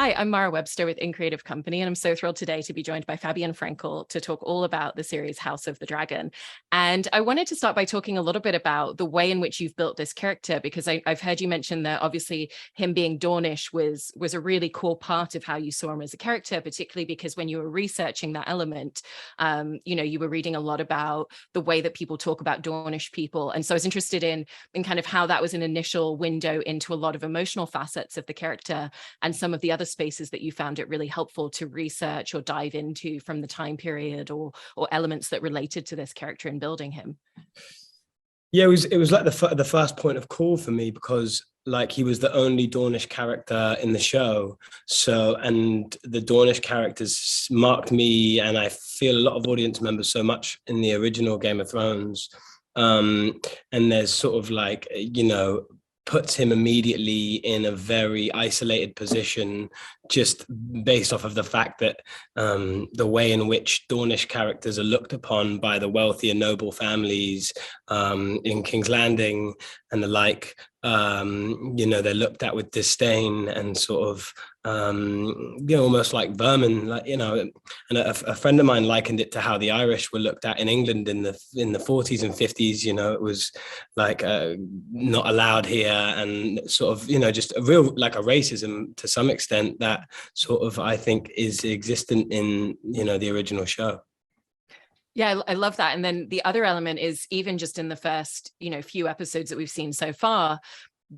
Hi, I'm Mara Webster with In Creative Company, and I'm so thrilled today to be joined by Fabien Frankel to talk all about the series House of the Dragon. And I wanted to start by talking a little bit about the way in which you've built this character, because I've heard you mention that obviously him being Dornish was a really core part of how you saw him as a character, particularly because when you were researching that element, you were reading a lot about the way that people talk about Dornish people. And so I was interested in kind of how that was an initial window into a lot of emotional facets of the character and some of the other spaces that you found it really helpful to research or dive into from the time period or elements that related to this character in building him. Yeah, it was like the first point of call for me, because like he was the only Dornish character in the show. So, and the Dornish characters marked me, and I feel a lot of audience members so much in the original Game of Thrones. And there's sort of like, puts him immediately in a very isolated position, just based off of the fact that the way in which Dornish characters are looked upon by the wealthy and noble families in King's Landing and the like, they're looked at with disdain and sort of, almost like vermin, and a friend of mine likened it to how the Irish were looked at in England in the 40s and 50s. It was like not allowed here, and sort of, just a real, like a racism to some extent that sort of, I think, is existent in, the original show. Yeah, I love that. And then the other element is even just in the first, few episodes that we've seen so far,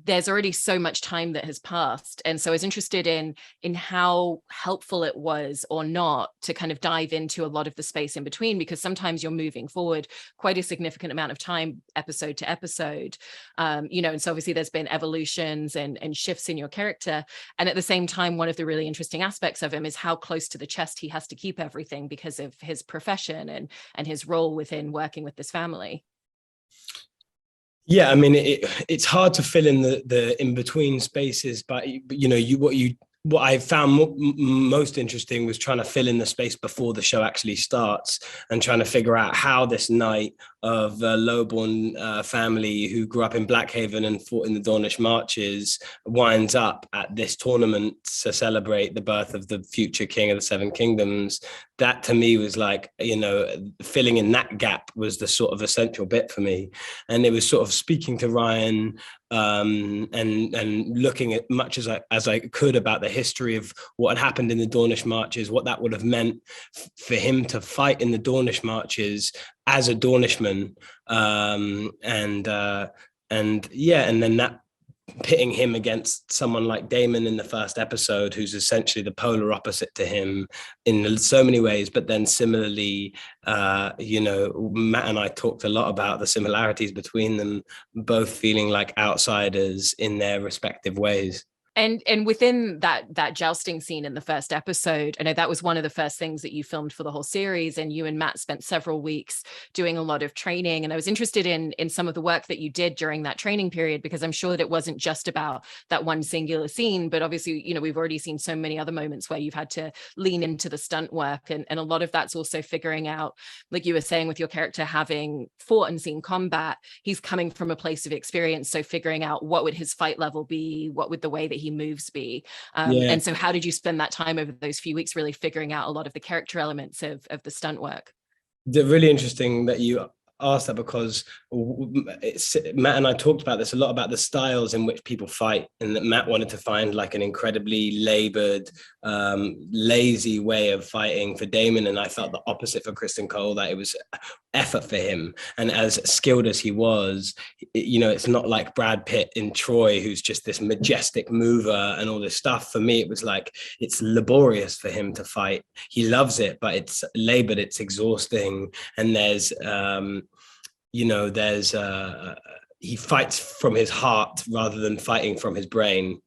there's already so much time that has passed. And so I was interested in how helpful it was or not to kind of dive into a lot of the space in between, because sometimes you're moving forward quite a significant amount of time, episode to episode, and so obviously there's been evolutions and shifts in your character. And at the same time, one of the really interesting aspects of him is how close to the chest he has to keep everything because of his profession and his role within working with this family. Yeah, I mean, it's hard to fill in the in between spaces, but what I found most interesting was trying to fill in the space before the show actually starts, and trying to figure out how this knight of a lowborn family who grew up in Blackhaven and fought in the Dornish marches winds up at this tournament to celebrate the birth of the future king of the Seven Kingdoms. That to me was like, filling in that gap was the sort of essential bit for me. And it was sort of speaking to Ryan and looking at much as I could about the history of what had happened in the Dornish marches, what that would have meant for him to fight in the Dornish marches as a Dornishman, and then that pitting him against someone like Daemon in the first episode, who's essentially the polar opposite to him in so many ways. But then similarly, Matt and I talked a lot about the similarities between them, both feeling like outsiders in their respective ways. And within that jousting scene in the first episode, I know that was one of the first things that you filmed for the whole series, and you and Matt spent several weeks doing a lot of training. And I was interested in some of the work that you did during that training period, because I'm sure that it wasn't just about that one singular scene, but obviously, we've already seen so many other moments where you've had to lean into the stunt work. And a lot of that's also figuring out, like you were saying, with your character having fought and seen combat, he's coming from a place of experience. So figuring out what would his fight level be, what would the way that he moves be, and so how did you spend that time over those few weeks really figuring out a lot of the character elements of the stunt work? They're really interesting that you asked that, because Matt and I talked about this a lot, about the styles in which people fight, and that Matt wanted to find like an incredibly labored, lazy way of fighting for Daemon, and I felt the opposite for Kristen Cole, that it was effort for him. And as skilled as he was, it's not like Brad Pitt in Troy, who's just this majestic mover and all this stuff. For me, it was like, it's laborious for him to fight. He loves it, but it's labored, it's exhausting. And there's he fights from his heart rather than fighting from his brain,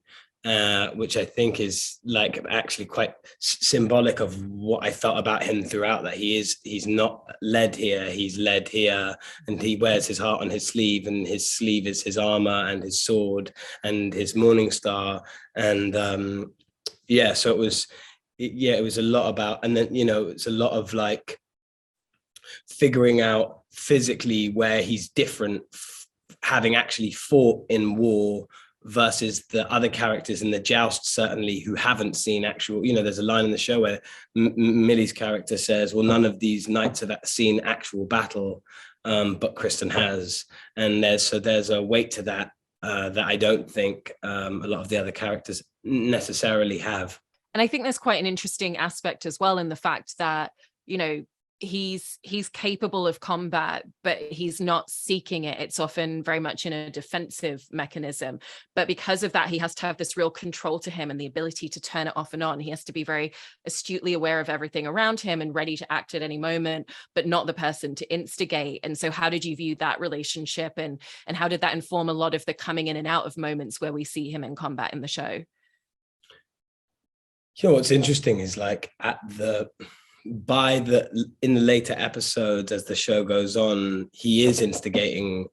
which I think is like actually quite symbolic of what I felt about him throughout, that he's not led here, he's led here, and he wears his heart on his sleeve, and his sleeve is his armor and his sword and his morning star. And so it was a lot about, and then it's a lot of like figuring out physically where he's different, having actually fought in war versus the other characters in the joust, certainly, who haven't seen actual, there's a line in the show where Millie's character says, well, none of these knights have seen actual battle, but Kristen has. And there's a weight to that that I don't think a lot of the other characters necessarily have. And I think there's quite an interesting aspect as well in the fact that, he's capable of combat, but he's not seeking it. It's often very much in a defensive mechanism. But because of that, he has to have this real control to him and the ability to turn it off and on. He has to be very astutely aware of everything around him and ready to act at any moment, but not the person to instigate. And so how did you view that relationship, and how did that inform a lot of the coming in and out of moments where we see him in combat in the show? What's interesting is like in the later episodes, as the show goes on, he is instigating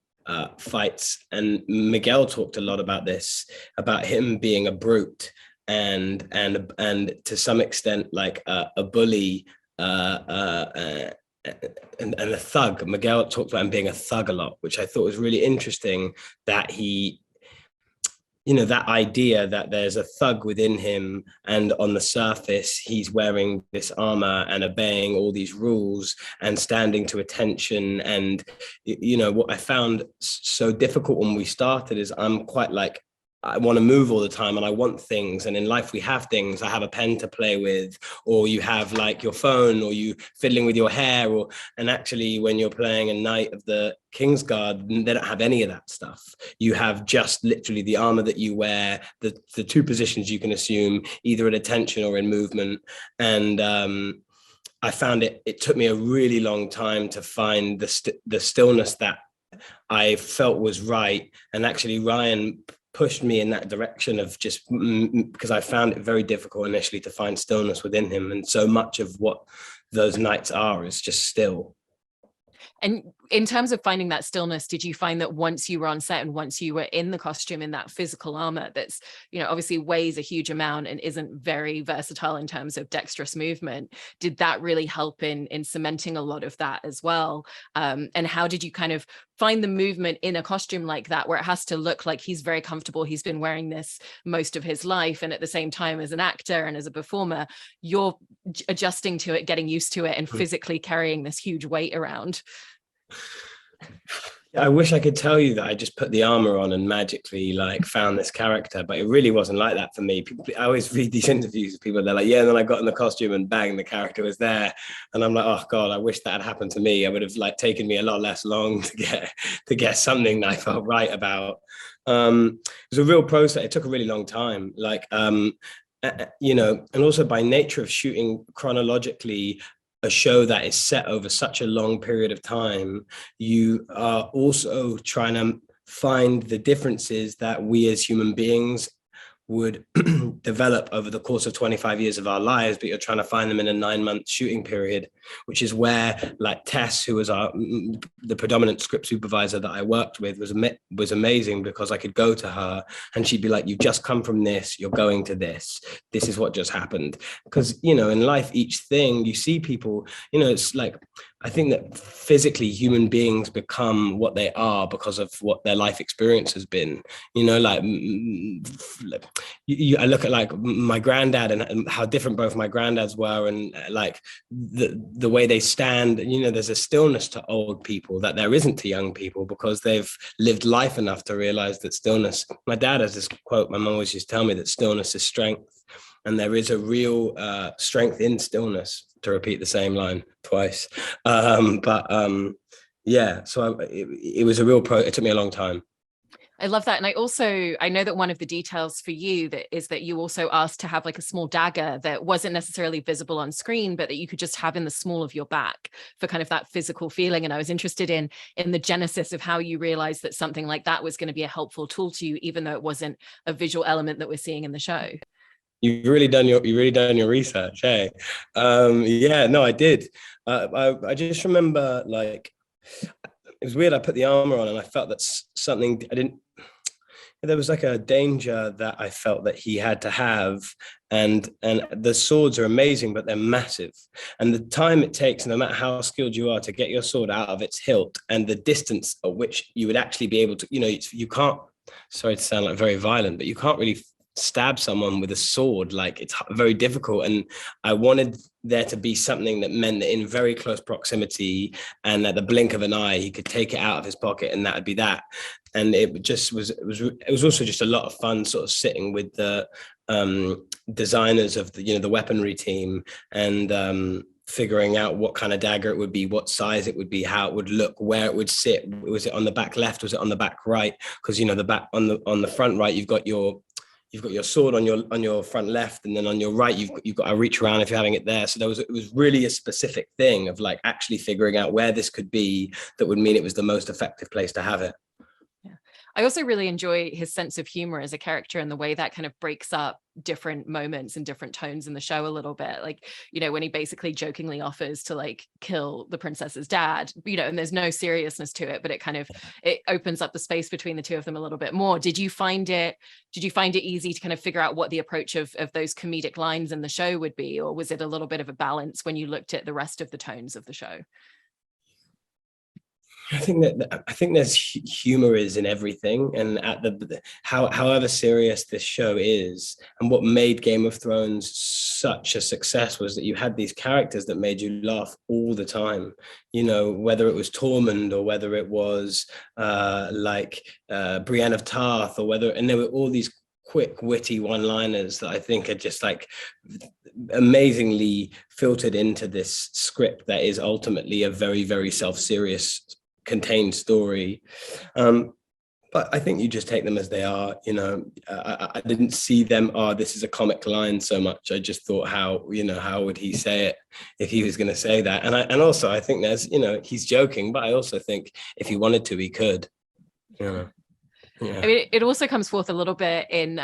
fights, and Miguel talked a lot about this, about him being a brute and to some extent like a bully and a thug. Miguel talked about him being a thug a lot, which I thought was really interesting, that he, that idea that there's a thug within him, and on the surface, he's wearing this armor and obeying all these rules and standing to attention. And, what I found so difficult when we started is I'm quite like, I want to move all the time and I want things. And in life, we have things. I have a pen to play with, or you have like your phone, or you fiddling with your hair, and actually when you're playing a Knight of the Kingsguard, they don't have any of that stuff. You have just literally the armor that you wear, the two positions you can assume, either at attention or in movement. And I found it took me a really long time to find the stillness that I felt was right. And actually Ryan pushed me in that direction of just because I found it very difficult initially to find stillness within him. And so much of what those nights are is just still. And in terms of finding that stillness, did you find that once you were on set and once you were in the costume in that physical armor that's, obviously weighs a huge amount and isn't very versatile in terms of dexterous movement, did that really help in cementing a lot of that as well? And how did you kind of find the movement in a costume like that, where it has to look like he's very comfortable, he's been wearing this most of his life, and at the same time, as an actor and as a performer, you're adjusting to it, getting used to it, and physically carrying this huge weight around? I wish I could tell you that I just put the armor on and magically like found this character, but it really wasn't like that for me. I always read these interviews with people, they're like, yeah, and then I got in the costume and bang, the character was there. And I'm like, oh God, I wish that had happened to me. I would have like taken me a lot less long to get something that I felt right about. It was a real process. It took a really long time. And also by nature of shooting chronologically, a show that is set over such a long period of time, you are also trying to find the differences that we as human beings would develop over the course of 25 years of our lives, but you're trying to find them in a 9-month shooting period, which is where like Tess, who was the predominant script supervisor that I worked with, was amazing, because I could go to her and she'd be like, you've just come from this, you're going to this is what just happened. Because, in life, each thing you see people, it's like, I think that physically human beings become what they are because of what their life experience has been. I look at like my granddad and how different both my granddads were, and like the way they stand. There's a stillness to old people that there isn't to young people, because they've lived life enough to realize that stillness. My dad has this quote, my mom always used to tell me, that stillness is strength. And there is a real strength in stillness, to repeat the same line twice. So it was a real it took me a long time. I love that. And I know that one of the details for you is that you also asked to have like a small dagger that wasn't necessarily visible on screen, but that you could just have in the small of your back for kind of that physical feeling. And I was interested in the genesis of how you realized that something like that was going to be a helpful tool to you, even though it wasn't a visual element that we're seeing in the show. You've really done your research, hey? I did. I just remember, like, it was weird. I put the armor on and I felt that something there was like a danger that I felt that he had to have. And the swords are amazing, but they're massive. And the time it takes, no matter how skilled you are, to get your sword out of its hilt, and the distance at which you would actually be able to, you can't sorry to sound like very violent, but you can't really stab someone with a sword. Like, it's very difficult. And I wanted there to be something that meant that in very close proximity and at the blink of an eye, he could take it out of his pocket and that would be that. And it just was, it was also just a lot of fun sort of sitting with the designers of the, the weaponry team and figuring out what kind of dagger it would be, what size it would be, how it would look, where it would sit. Was it on the back left? Was it on the back right? Because, the back on the front right, you've got your sword on your front left, and then on your right you've got to reach around if you're having it there. So it was really a specific thing of like actually figuring out where this could be that would mean it was the most effective place to have it. Yeah. I also really enjoy his sense of humor as a character and the way that kind of breaks up different moments and different tones in the show a little bit. Like, when he basically jokingly offers to like kill the princess's dad, and there's no seriousness to it, but it opens up the space between the two of them a little bit more. Did you find it easy to kind of figure out what the approach of those comedic lines in the show would be? Or was it a little bit of a balance when you looked at the rest of the tones of the show? I think there's humor is in everything, and at however serious this show is, and what made Game of Thrones such a success was that you had these characters that made you laugh all the time. Whether it was Tormund or whether it was Brienne of Tarth, and there were all these quick, witty one-liners that I think are just like amazingly filtered into this script that is ultimately a very, very self-serious contained story. But I think you just take them as they are. I didn't see them, this is a comic line so much. I just thought, how would he say it if he was going to say that? And also I think there's, he's joking, but I also think if he wanted to, he could. Yeah. I mean, it also comes forth a little bit in,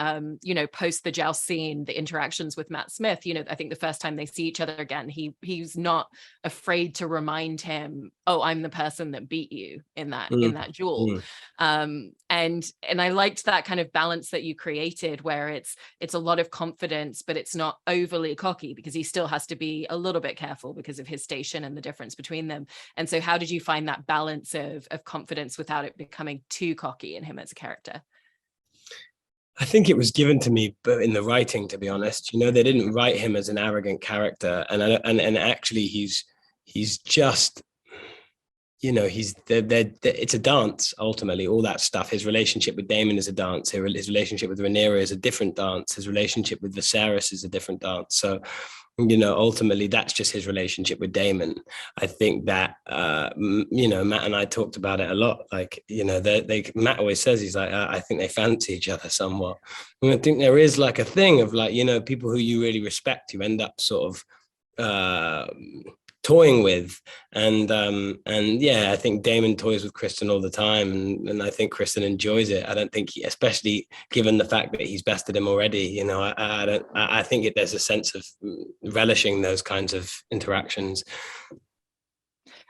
post the joust scene, the interactions with Matt Smith. I think the first time they see each other again, he's not afraid to remind him, oh, I'm the person that beat you in that duel. And I liked that kind of balance that you created, where it's a lot of confidence, but it's not overly cocky, because he still has to be a little bit careful because of his station and the difference between them. And so how did you find that balance of confidence without it becoming too cocky in him as a character? I think it was given to me, but in the writing, to be honest, they didn't write him as an arrogant character, and actually he's just, it's a dance ultimately. All that stuff. His relationship with Daemon is a dance. His relationship with Rhaenyra is a different dance. His relationship with Viserys is a different dance. So, ultimately that's just his relationship with Daemon. I think that, Matt and I talked about it a lot. Like, Matt always says, he's like, I think they fancy each other somewhat. And I think there is like a thing of like, people who you really respect, you end up sort of, toying with, and I think Daemon toys with Kristen all the time, and I think Kristen enjoys it. I don't think especially given the fact that he's bested him already, I think there's a sense of relishing those kinds of interactions.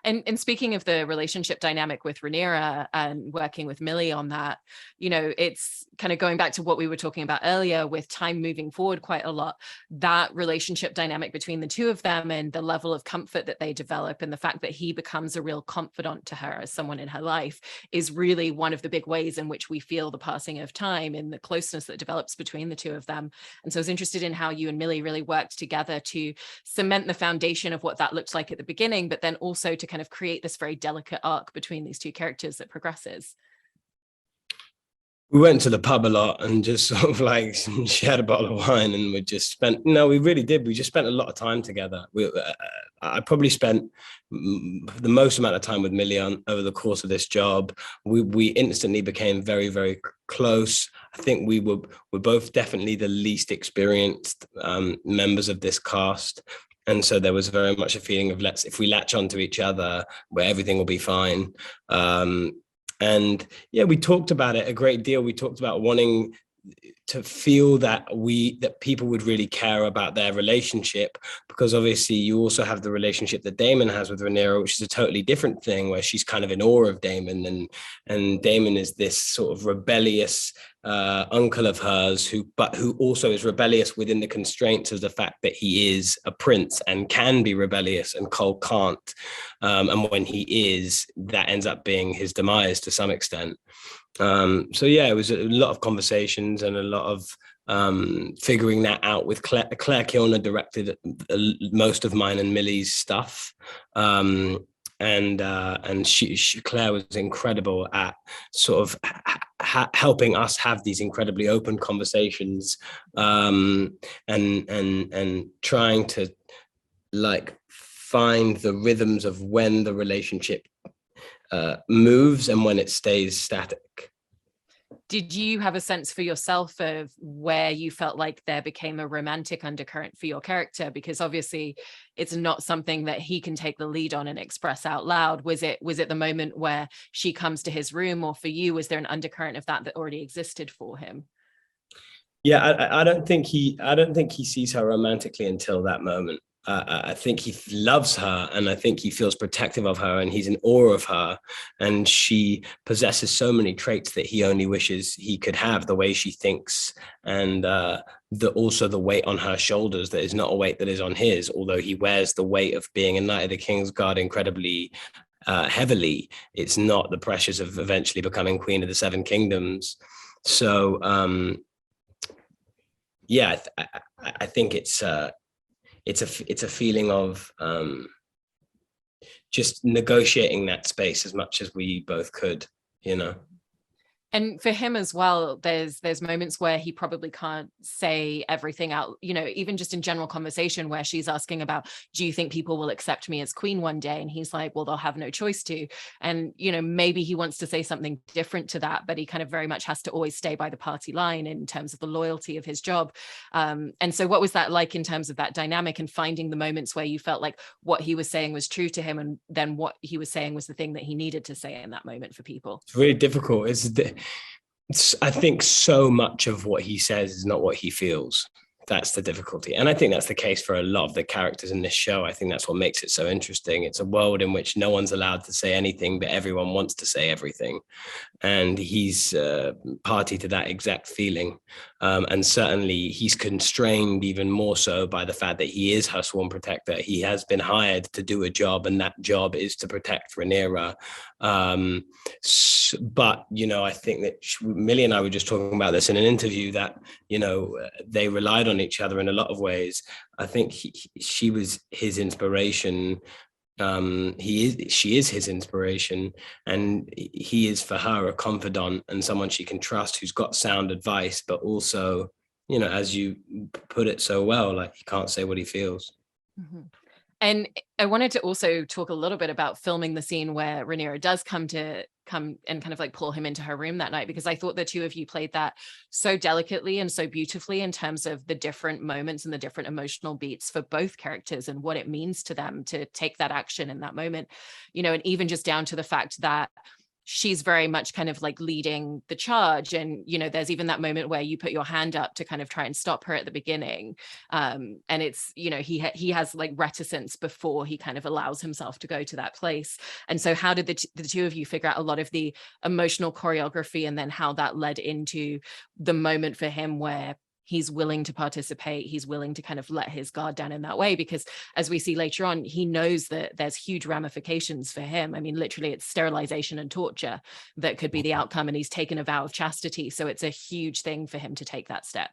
And speaking of the relationship dynamic with Rhaenyra and working with Millie on that, it's kind of going back to what we were talking about earlier with time moving forward quite a lot. That relationship dynamic between the two of them and the level of comfort that they develop, and the fact that he becomes a real confidant to her as someone in her life, is really one of the big ways in which we feel the passing of time and the closeness that develops between the two of them. And so I was interested in how you and Millie really worked together to cement the foundation of what that looked like at the beginning, but then also to kind of create this very delicate arc between these two characters that progresses. We went to the pub a lot and just sort of like shared a bottle of wine, and we really did. We just spent a lot of time together. I probably spent the most amount of time with Millie over the course of this job. We instantly became very, very close. I think we're both definitely the least experienced members of this cast. And so there was very much a feeling of if we latch onto each other, where everything will be fine. And yeah, we talked about it a great deal. We talked about wanting to feel that people would really care about their relationship, because obviously you also have the relationship that Daemon has with Rhaenyra, which is a totally different thing, where she's kind of in awe of Daemon, and Daemon is this sort of rebellious uncle of hers who also is rebellious within the constraints of the fact that he is a prince and can be rebellious and Cole can't, and when he is, that ends up being his demise to some extent. So yeah, it was a lot of conversations and a lot of figuring that out with Claire. Claire Kilner directed most of mine and Millie's stuff. And Claire was incredible at sort of helping us have these incredibly open conversations, and trying to like find the rhythms of when the relationship moves and when it stays static. Did you have a sense for yourself of where you felt like there became a romantic undercurrent for your character? Because obviously it's not something that he can take the lead on and express out loud. Was it the moment where she comes to his room, or for you, was there an undercurrent of that already existed for him? Yeah, I don't think he sees her romantically until that moment. I think he loves her, and I think he feels protective of her, and he's in awe of her, and she possesses so many traits that he only wishes he could have, the way she thinks, and also the weight on her shoulders that is not a weight that is on his, although he wears the weight of being a Knight of the King's Guard incredibly heavily. It's not the pressures of eventually becoming Queen of the Seven Kingdoms. So yeah, I think it's a feeling of just negotiating that space as much as we both could, you know. And for him as well, there's moments where he probably can't say everything out, you know, even just in general conversation where she's asking about, do you think people will accept me as queen one day? And he's like, well, they'll have no choice to. And, you know, maybe he wants to say something different to that, but he kind of very much has to always stay by the party line in terms of the loyalty of his job. And so what was that like in terms of that dynamic and finding the moments where you felt like what he was saying was true to him, and then what he was saying was the thing that he needed to say in that moment for people? It's really difficult. I think so much of what he says is not what he feels. That's the difficulty. And I think that's the case for a lot of the characters in this show. I think that's what makes it so interesting. It's a world in which no one's allowed to say anything, but everyone wants to say everything. And he's party to that exact feeling. And certainly he's constrained even more so by the fact that he is her sworn protector. He has been hired to do a job, and that job is to protect Rhaenyra. But, you know, I think that Millie and I were just talking about this in an interview, that, you know, they relied on each other in a lot of ways. I think she was his inspiration. She is his inspiration, and he is for her a confidant and someone she can trust, who's got sound advice, but also, you know, as you put it so well, like, he can't say what he feels. Mm-hmm. And I wanted to also talk a little bit about filming the scene where Rhaenyra does come and kind of like pull him into her room that night, because I thought the two of you played that so delicately and so beautifully in terms of the different moments and the different emotional beats for both characters and what it means to them to take that action in that moment, you know, and even just down to the fact that she's very much kind of like leading the charge. And, you know, there's even that moment where you put your hand up to kind of try and stop her at the beginning. And it's, you know, he has like reticence before he kind of allows himself to go to that place. And so how did the two of you figure out a lot of the emotional choreography, and then how that led into the moment for him where he's willing to participate, he's willing to kind of let his guard down in that way? Because as we see later on, he knows that there's huge ramifications for him. I mean, literally it's sterilization and torture that could be the outcome, and he's taken a vow of chastity. So it's a huge thing for him to take that step.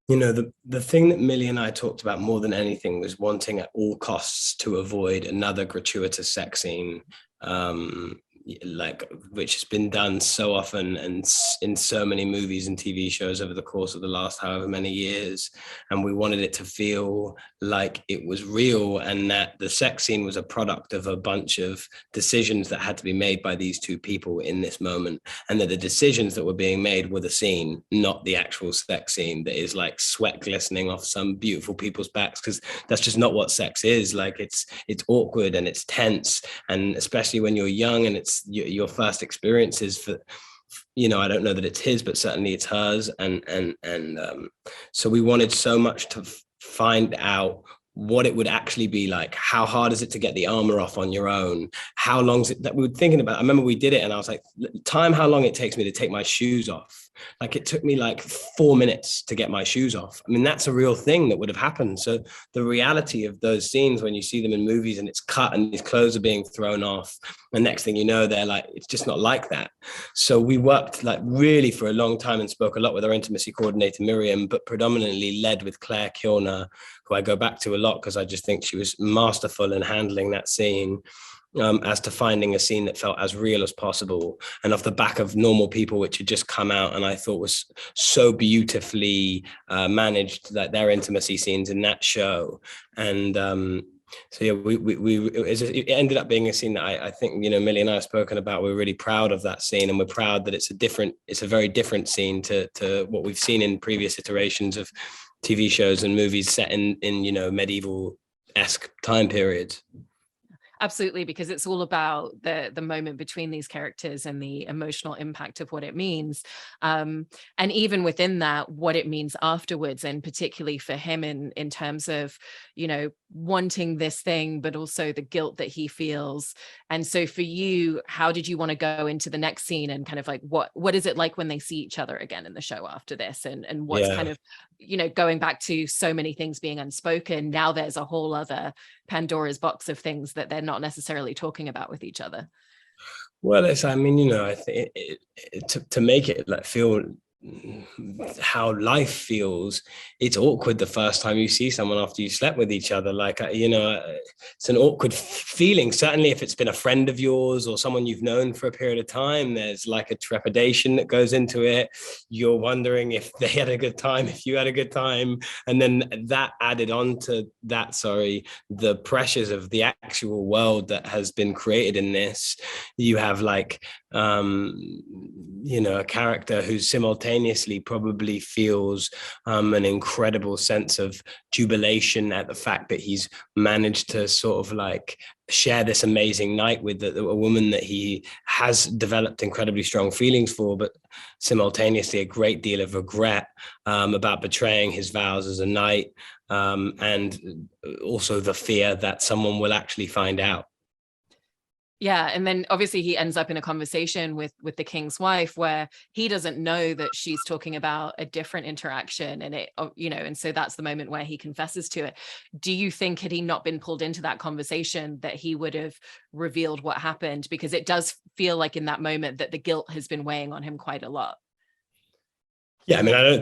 You know, the thing that Millie and I talked about more than anything was wanting at all costs to avoid another gratuitous sex scene, like, which has been done so often and in so many movies and TV shows over the course of the last however many years. And we wanted it to feel like it was real, and that the sex scene was a product of a bunch of decisions that had to be made by these two people in this moment, and that the decisions that were being made were the scene, not the actual sex scene that is like sweat glistening off some beautiful people's backs, because that's just not what sex is. Like, it's awkward and it's tense, and especially when you're young and it's your first experiences I don't know that it's his, but certainly it's hers. So we wanted so much to find out what it would actually be like. How hard is it to get the armor off on your own? How long is it that we were thinking about? I remember we did it and I was like, how long it takes me to take my shoes off. Like it took me like 4 minutes to get my shoes off. I mean, that's a real thing that would have happened. So the reality of those scenes when you see them in movies and it's cut and these clothes are being thrown off, and next thing you know, they're like, it's just not like that. So we worked like really for a long time and spoke a lot with our intimacy coordinator, Miriam, but predominantly led with Claire Kiorna, who I go back to a lot because I just think she was masterful in handling that scene. As to finding a scene that felt as real as possible, and off the back of Normal People, which had just come out and I thought was so beautifully managed, like their intimacy scenes in that show. And so yeah, it ended up being a scene that I think, Millie and I have spoken about. We're really proud of that scene, and we're proud that it's a very different scene to what we've seen in previous iterations of TV shows and movies set in medieval-esque time periods. Absolutely, because it's all about the moment between these characters and the emotional impact of what it means. And even within that, what it means afterwards, and particularly for him in terms of, wanting this thing, but also the guilt that he feels. And so for you, how did you want to go into the next scene and kind of like, what is it like when they see each other again in the show after this? And what's kind of, going back to so many things being unspoken, now there's a whole other Pandora's box of things that they're not necessarily talking about with each other. Well, I think to make it like feel how life feels, it's awkward the first time you see someone after you slept with each other. Like, it's an awkward feeling. Certainly if it's been a friend of yours or someone you've known for a period of time, there's like a trepidation that goes into it. You're wondering if they had a good time, if you had a good time. And then that added on to that, the pressures of the actual world that has been created in this. You have like, a character who simultaneously probably feels an incredible sense of jubilation at the fact that he's managed to sort of like share this amazing night with a woman that he has developed incredibly strong feelings for, but simultaneously a great deal of regret about betraying his vows as a knight, and also the fear that someone will actually find out. Yeah. And then obviously he ends up in a conversation with the king's wife where he doesn't know that she's talking about a different interaction, and and so that's the moment where he confesses to it. Do you think, had he not been pulled into that conversation, that he would have revealed what happened? Because it does feel like in that moment that the guilt has been weighing on him quite a lot. Yeah, I mean, I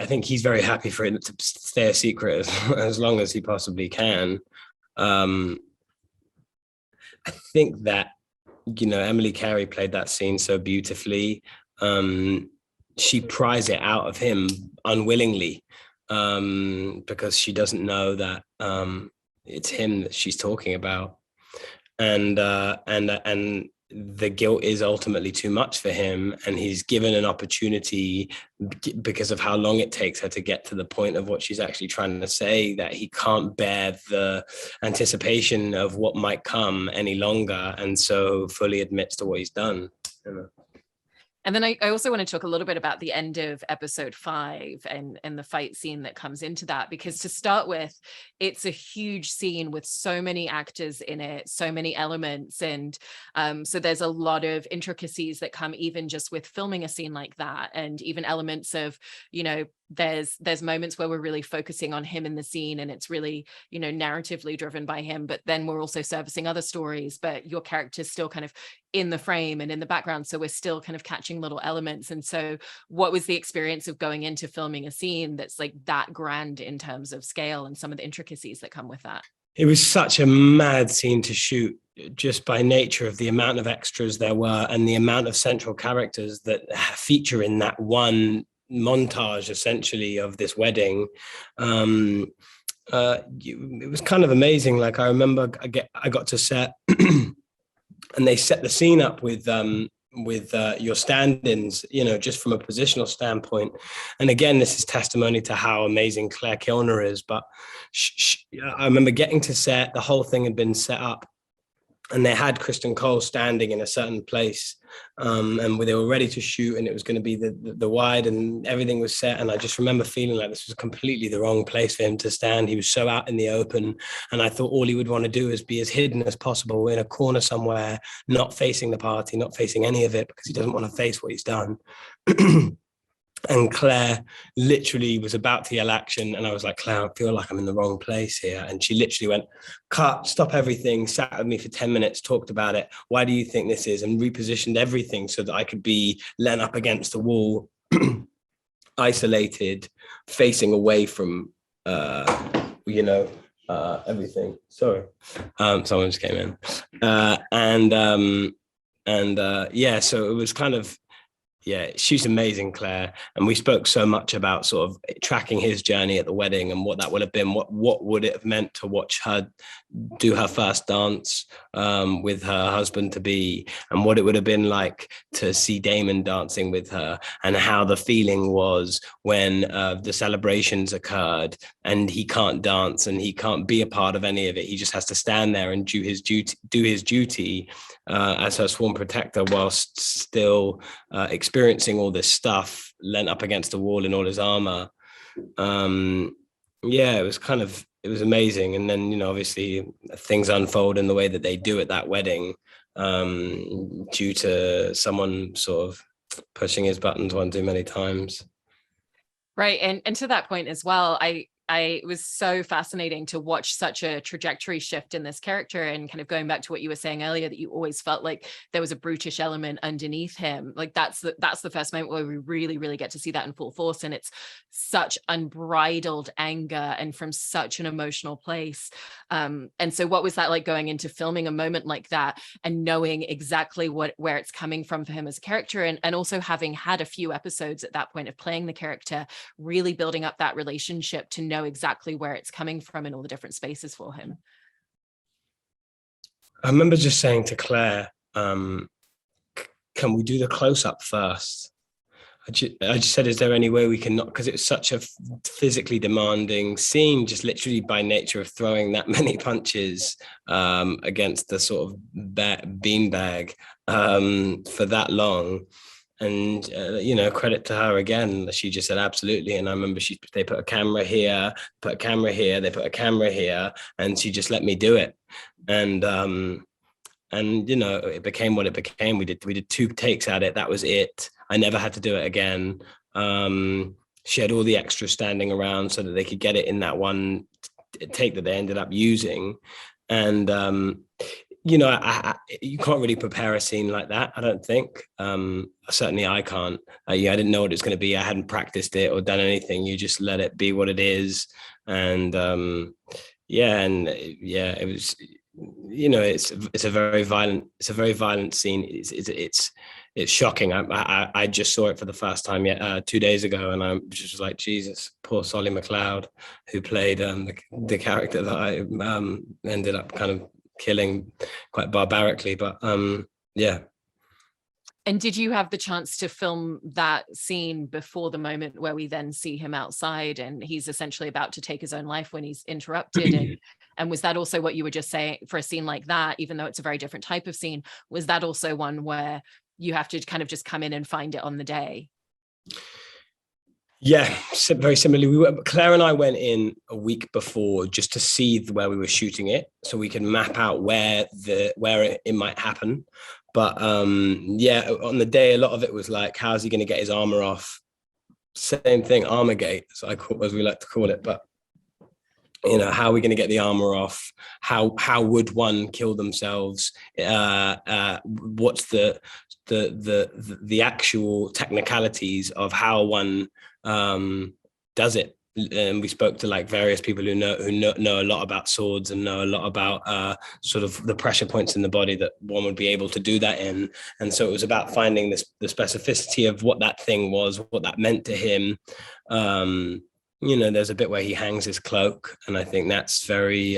think he's very happy for it to stay a secret as long as he possibly can. I think that, Emily Carey played that scene so beautifully. She pries it out of him unwillingly, because she doesn't know that it's him that she's talking about. And the guilt is ultimately too much for him, and he's given an opportunity because of how long it takes her to get to the point of what she's actually trying to say, that he can't bear the anticipation of what might come any longer, and so fully admits to what he's done. And then I also want to talk a little bit about the end of episode 5 and the fight scene that comes into that, because to start with, it's a huge scene with so many actors in it, so many elements. And so there's a lot of intricacies that come even just with filming a scene like that, and even elements of, there's moments where we're really focusing on him in the scene and it's really, narratively driven by him, but then we're also servicing other stories, but your character's still kind of in the frame and in the background. So we're still kind of catching little elements. And so what was the experience of going into filming a scene that's like that grand in terms of scale and some of the intricacies that come with that? It was such a mad scene to shoot, just by nature of the amount of extras there were and the amount of central characters that feature in that one montage essentially of this wedding. It was kind of amazing. Like, I remember I got to set and they set the scene up with your stand-ins, just from a positional standpoint. And again, this is testimony to how amazing Claire Kilner is. But I remember getting to set, the whole thing had been set up and they had Kristen Cole standing in a certain place, and they were ready to shoot, and it was going to be the wide, and everything was set. And I just remember feeling like this was completely the wrong place for him to stand. He was so out in the open, and I thought all he would want to do is be as hidden as possible in a corner somewhere, not facing the party, not facing any of it, because he doesn't want to face what he's done. And Claire literally was about to yell action, and I was like, Claire, I feel like I'm in the wrong place here. And she literally went, cut, stop everything, sat with me for 10 minutes, talked about it. Why do you think this is? And repositioned everything so that I could be leant up against the wall, isolated, facing away from, everything. Sorry. Someone just came in. So it was kind of, yeah, she's amazing, Claire. And we spoke so much about sort of tracking his journey at the wedding and what that would have been. What would it have meant to watch her do her first dance with her husband to be, and what it would have been like to see Damon dancing with her, and how the feeling was when the celebrations occurred and he can't dance and he can't be a part of any of it. He just has to stand there and do his duty as her sworn protector, whilst still experiencing all this stuff, leant up against the wall in all his armor. It was amazing. And then, obviously things unfold in the way that they do at that wedding, due to someone sort of pushing his buttons one too many times. Right. And to that point as well, it was so fascinating to watch such a trajectory shift in this character, and kind of going back to what you were saying earlier, that you always felt like there was a brutish element underneath him. Like that's the first moment where we really, really get to see that in full force. And it's such unbridled anger and from such an emotional place. And so what was that like, going into filming a moment like that and knowing exactly where it's coming from for him as a character, and also having had a few episodes at that point of playing the character, really building up that relationship to know exactly where it's coming from in all the different spaces for him? I remember just saying to Claire, can we do the close-up first? I just said, is there any way we can not, because it was such a physically demanding scene, just literally by nature of throwing that many punches against the sort of beanbag for that long. And credit to her again, she just said absolutely. And I remember they put a camera here, they put a camera here, and she just let me do it. And it became what it became. We did 2 takes at it. That was it. I never had to do it again. She had all the extras standing around so that they could get it in that one take that they ended up using. And you can't really prepare a scene like that, I don't think. Certainly I can't. I didn't know what it was going to be. I hadn't practiced it or done anything. You just let it be what it is. And it was, it's a very violent scene. It's shocking. I just saw it for the first time 2 days ago, and I just was like, Jesus, poor Solly McLeod, who played the character that I ended up kind of killing quite barbarically. But yeah. And did you have the chance to film that scene before the moment where we then see him outside and he's essentially about to take his own life when he's interrupted? And was that also what you were just saying, for a scene like that, even though it's a very different type of scene, was that also one where you have to kind of just come in and find it on the day? Yeah, very similarly. Claire and I went in a week before just to see where we were shooting it, so we can map out where it might happen. But on the day, a lot of it was like, how's he going to get his armor off? Same thing, Armorgate, as we like to call it. But how are we going to get the armor off? How would one kill themselves? What's the actual technicalities of how one does it? And we spoke to like various people who know a lot about swords and know a lot about sort of the pressure points in the body that one would be able to do that in. And so it was about finding the specificity of what that thing was, what that meant to him. There's a bit where he hangs his cloak, and I think that's very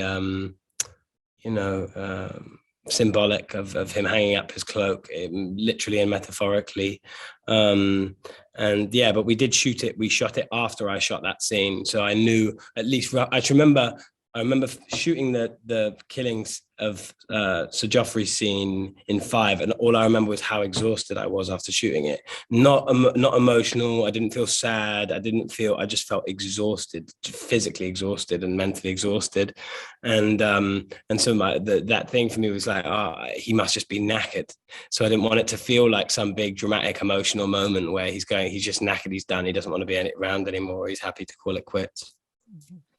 symbolic of him hanging up his cloak, literally and metaphorically. But we did shoot it. We shot it after I shot that scene, so I knew at least. I remember I remember shooting the killings of Sir Joffrey's scene in 5, and all I remember was how exhausted I was after shooting it. Not emotional. I didn't feel sad. I just felt exhausted, physically exhausted and mentally exhausted. And so that thing for me was like, he must just be knackered. So I didn't want it to feel like some big dramatic emotional moment where he's just knackered, he's done, he doesn't want to be around anymore, he's happy to call it quits.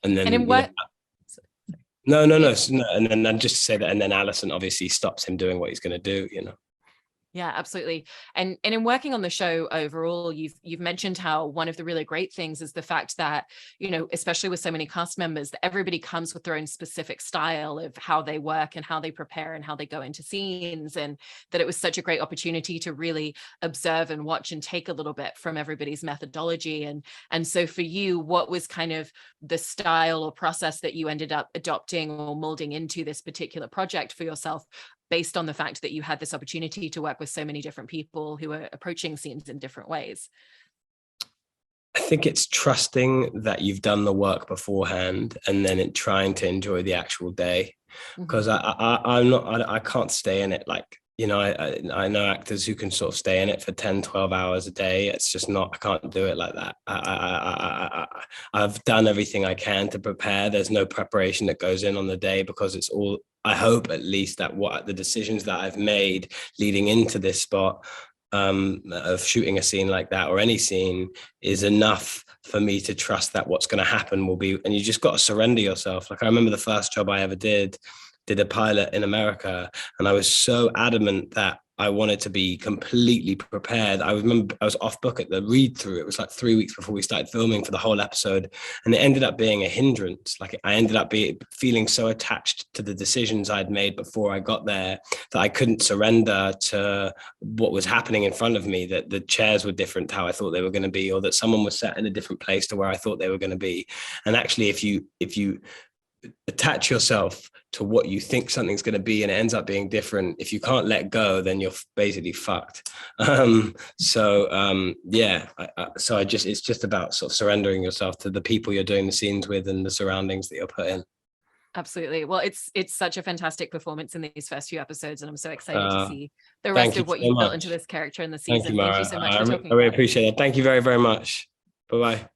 And then, and in what? No. And then just to say that, and then Alicent obviously stops him doing what he's going to do, Yeah, absolutely. And in working on the show overall, you've mentioned how one of the really great things is the fact that, especially with so many cast members, that everybody comes with their own specific style of how they work and how they prepare and how they go into scenes, and that it was such a great opportunity to really observe and watch and take a little bit from everybody's methodology. And so for you, what was kind of the style or process that you ended up adopting or molding into this particular project for yourself, based on the fact that you had this opportunity to work with so many different people who are approaching scenes in different ways? I think it's trusting that you've done the work beforehand, and then trying to enjoy the actual day. Because I can't stay in it. Like, I know actors who can sort of stay in it for 10, 12 hours a day. It's just not, I can't do it like that. I've done everything I can to prepare. There's no preparation that goes in on the day, because it's all, I hope at least, that what the decisions that I've made leading into this spot of shooting a scene like that, or any scene, is enough for me to trust that what's going to happen will be, and you just got to surrender yourself. Like, I remember the first job I ever did a pilot in America, and I was so adamant that I wanted to be completely prepared. I remember I was off book at the read through. It was like 3 weeks before we started filming for the whole episode. And it ended up being a hindrance. Like, I ended up feeling so attached to the decisions I'd made before I got there that I couldn't surrender to what was happening in front of me, that the chairs were different to how I thought they were going to be, or that someone was sat in a different place to where I thought they were going to be. And actually, if you attach yourself to what you think something's going to be and it ends up being different, if you can't let go, then you're basically fucked. So it's just about sort of surrendering yourself to the people you're doing the scenes with and the surroundings that you're put in. Absolutely. Well, it's such a fantastic performance in these first few episodes, and I'm so excited to see the rest of what you've built into this character in the season. Thank you, Mara. Thank you so much for talking. I really appreciate it. Thank you very, very much. Bye-bye.